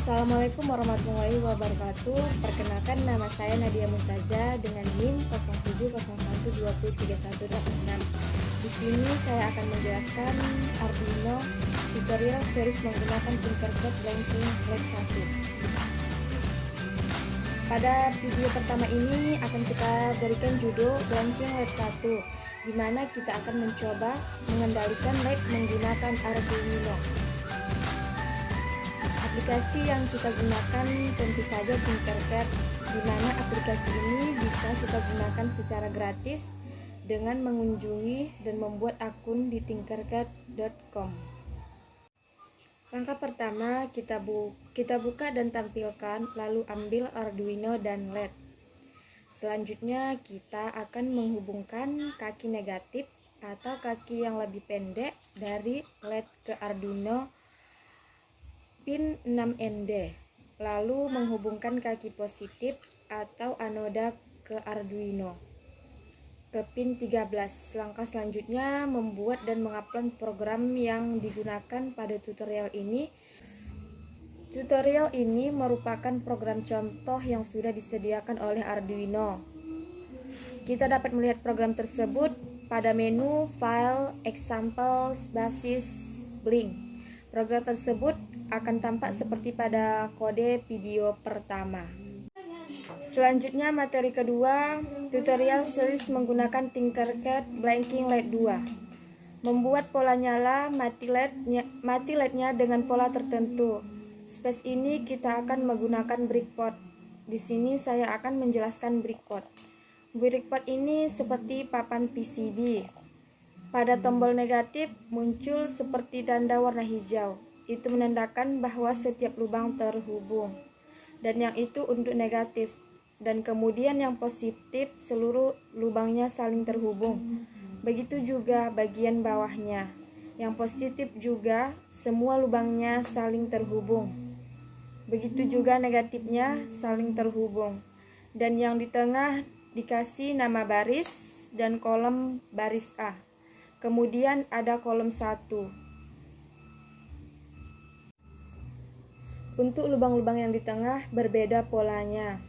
Assalamualaikum warahmatullahi wabarakatuh. Perkenalkan, nama saya Nadia Muntaja dengan NIM 0701203186. Di sini saya akan menjelaskan Arduino tutorial series menggunakan Tinkercad Blanking LED 1. Pada video pertama ini akan kita berikan judul Blanking LED 1, di mana kita akan mencoba mengendalikan LED menggunakan Arduino. Aplikasi yang kita gunakan tentu saja Tinkercad, di mana aplikasi ini bisa kita gunakan secara gratis dengan mengunjungi dan membuat akun di tinkercad.com. Langkah pertama, kita buka dan tampilkan, lalu ambil Arduino dan LED. Selanjutnya kita akan menghubungkan kaki negatif atau kaki yang lebih pendek dari LED ke Arduino pin 6ND, lalu menghubungkan kaki positif atau anoda ke Arduino ke pin 13. Langkah selanjutnya membuat dan mengupload program yang digunakan pada tutorial ini. Tutorial ini merupakan program contoh yang sudah disediakan oleh Arduino. Kita dapat melihat program tersebut pada menu File, Examples, Basis, Blink. Program tersebut akan tampak seperti pada kode video pertama. Selanjutnya materi kedua, tutorial series menggunakan Tinkercad Blanking LED 2. Membuat pola nyala mati LED-nya dengan pola tertentu. Space ini kita akan menggunakan breakpoint. Di sini saya akan menjelaskan breakpoint. Breakpoint ini seperti papan PCB. Pada tombol negatif muncul seperti tanda warna hijau. Itu menandakan bahwa setiap lubang terhubung. Dan yang itu untuk negatif. Dan kemudian yang positif, seluruh lubangnya saling terhubung. Begitu juga bagian bawahnya. Yang positif juga semua lubangnya saling terhubung. Begitu juga negatifnya saling terhubung. Dan yang di tengah dikasih nama baris dan kolom baris A. Kemudian ada kolom 1. Untuk lubang-lubang yang di tengah berbeda polanya.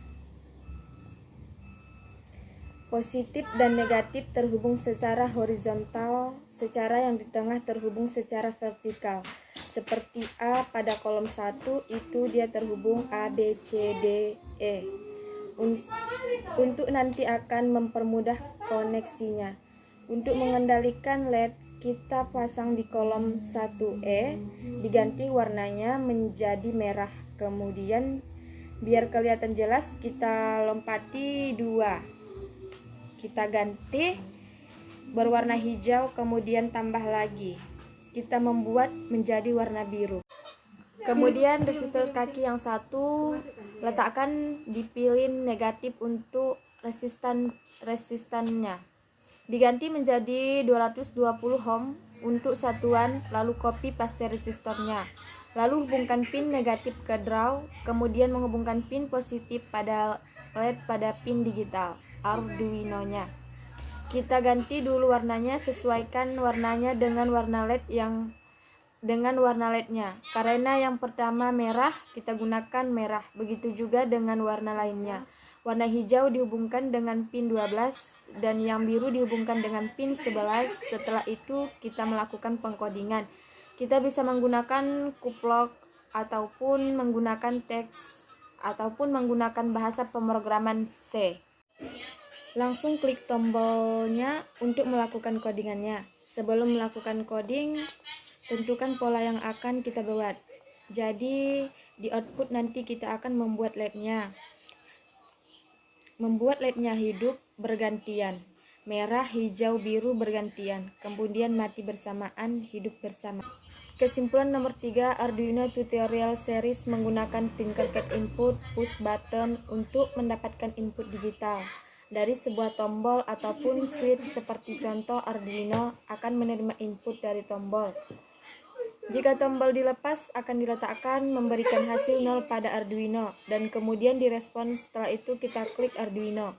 Positif dan negatif terhubung secara horizontal, secara yang di tengah terhubung secara vertikal. Seperti A pada kolom 1 itu dia terhubung A, B, C, D, E. Untuk nanti akan mempermudah koneksinya. Untuk mengendalikan LED, kita pasang di kolom 1E, diganti warnanya menjadi merah. Kemudian biar kelihatan jelas kita lompati 2. Kita ganti berwarna hijau, kemudian tambah lagi. Kita membuat menjadi warna biru. Kemudian resistor kaki yang 1 letakkan di pin negatif untuk resistannya. Diganti menjadi 220 ohm untuk satuan, lalu copy paste resistornya. Lalu hubungkan pin negatif ke draw, kemudian menghubungkan pin positif pada LED pada pin digital Arduino-nya. Kita ganti dulu warnanya, sesuaikan warnanya dengan warna LED-nya. Karena yang pertama merah, kita gunakan merah. Begitu juga dengan warna lainnya. Warna hijau dihubungkan dengan pin 12 dan yang biru dihubungkan dengan pin 11. Setelah itu kita melakukan pengkodingan. Kita bisa menggunakan couplog ataupun menggunakan teks ataupun menggunakan bahasa pemrograman C. Langsung klik tombolnya untuk melakukan codingannya. Sebelum melakukan coding, tentukan pola yang akan kita buat. Jadi di output nanti kita akan membuat LED-nya. Membuat LED-nya hidup bergantian, merah, hijau, biru bergantian, kemudian mati bersamaan, hidup bersama. Kesimpulan nomor 3, Arduino tutorial series menggunakan Tinkercad input push button untuk mendapatkan input digital dari sebuah tombol ataupun switch. Seperti contoh, Arduino akan menerima input dari tombol. Jika tombol dilepas, akan diletakkan memberikan hasil 0 pada Arduino dan kemudian direspon. Setelah itu kita klik Arduino,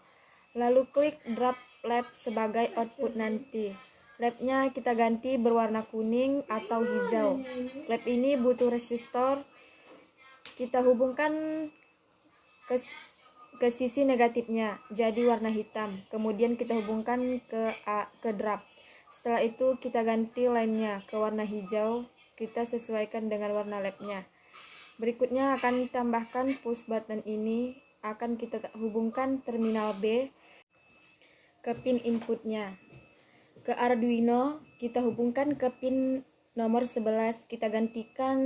lalu klik drop lab sebagai output nanti. Labnya kita ganti berwarna kuning atau hijau. Lab ini butuh resistor kita hubungkan ke sisi negatifnya jadi warna hitam, kemudian kita hubungkan ke drap. Setelah itu kita ganti lainnya ke warna hijau, kita sesuaikan dengan warna labnya. Berikutnya akan ditambahkan push button ini, akan kita hubungkan terminal B ke pin inputnya. Ke Arduino kita hubungkan ke pin nomor 11, kita gantikan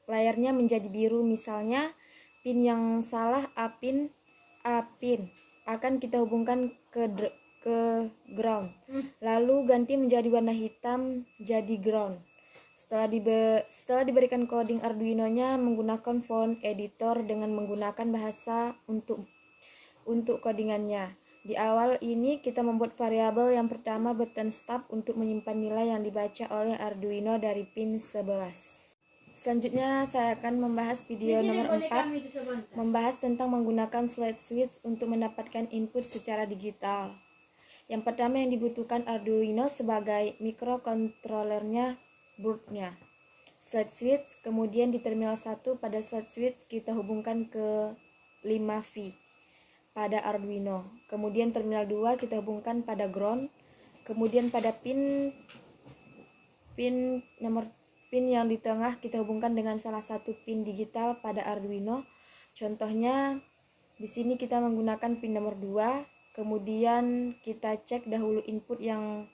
layarnya menjadi biru, misalnya pin yang salah A pin akan kita hubungkan ke ground, lalu ganti menjadi warna hitam jadi ground. Setelah diberikan coding Arduino-nya menggunakan font editor dengan menggunakan bahasa untuk codingannya. Di awal ini kita membuat variabel yang pertama button stop untuk menyimpan nilai yang dibaca oleh Arduino dari pin 11. Selanjutnya saya akan membahas video nomor 4, membahas tentang menggunakan slide switch untuk mendapatkan input secara digital. Yang pertama yang dibutuhkan Arduino sebagai microcontrollernya, boardnya, slide switch, kemudian di terminal 1 pada slide switch kita hubungkan ke 5V pada Arduino, kemudian terminal 2 kita hubungkan pada ground, kemudian pada pin yang di tengah kita hubungkan dengan salah satu pin digital pada Arduino. Contohnya di sini kita menggunakan pin nomor 2, kemudian kita cek dahulu input yang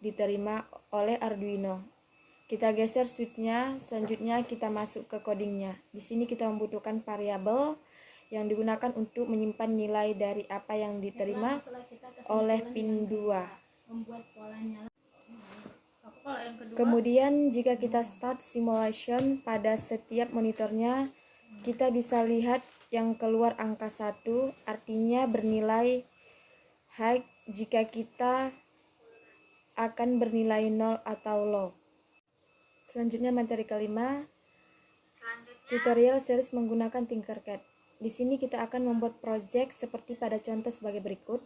diterima oleh Arduino. Kita geser switchnya, selanjutnya kita masuk ke codingnya. Di sini kita membutuhkan variabel yang digunakan untuk menyimpan nilai dari apa yang diterima oleh pin 2. Kemudian jika kita start simulation pada setiap monitornya, kita bisa lihat yang keluar angka 1, artinya bernilai high jika kita akan bernilai 0 atau low. Selanjutnya materi kelima, tutorial series menggunakan Tinkercad. Di sini kita akan membuat project seperti pada contoh sebagai berikut.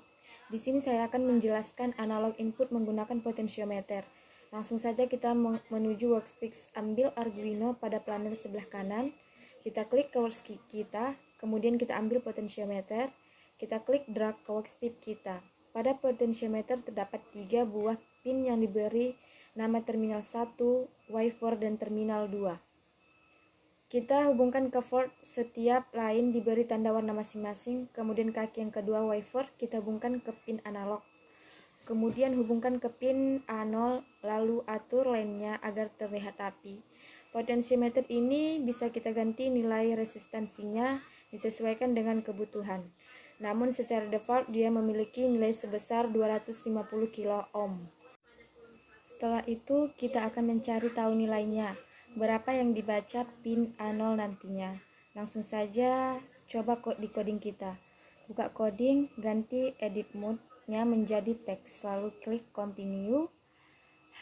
Di sini saya akan menjelaskan analog input menggunakan potentiometer. Langsung saja kita menuju workspace, ambil Arduino pada planer sebelah kanan. Kita klik ke workspace kita, kemudian kita ambil potentiometer. Kita klik drag ke workspace kita. Pada potentiometer terdapat 3 buah pin yang diberi nama terminal 1, Y4, dan terminal 2. Kita hubungkan ke port setiap line diberi tanda warna masing-masing, kemudian kaki yang kedua Y4 kita hubungkan ke pin analog. Kemudian hubungkan ke pin A0, lalu atur line-nya agar terlihat api. Potentiometer ini bisa kita ganti nilai resistansinya disesuaikan dengan kebutuhan. Namun secara default dia memiliki nilai sebesar 250 kilo ohm. Setelah itu kita akan mencari tahu nilainya, berapa yang dibaca pin A0 nantinya. Langsung saja coba di coding kita. Buka coding, ganti edit mode-nya menjadi teks, lalu klik continue.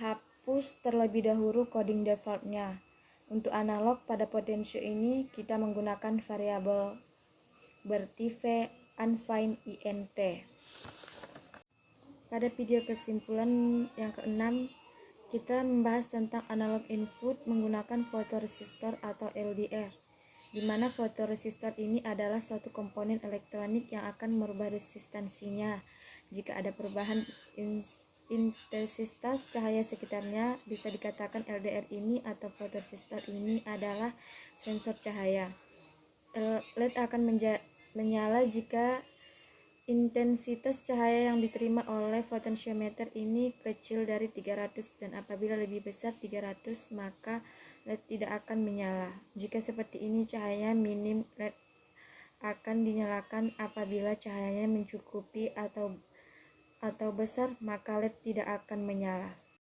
Hapus terlebih dahulu coding default-nya. Untuk analog pada potensio ini kita menggunakan variabel bertipe unfind int. Pada video kesimpulan yang ke-6, kita membahas tentang analog input menggunakan fotoresistor atau LDR, di mana fotoresistor ini adalah suatu komponen elektronik yang akan merubah resistansinya jika ada perubahan intensitas cahaya sekitarnya. Bisa dikatakan LDR ini atau fotoresistor ini adalah sensor cahaya. LED akan menyala jika intensitas cahaya yang diterima oleh potentiometer ini kecil dari 300 dan apabila lebih besar 300 maka LED tidak akan menyala. Jika seperti ini cahaya minim, LED akan dinyalakan. Apabila cahayanya mencukupi atau besar maka LED tidak akan menyala.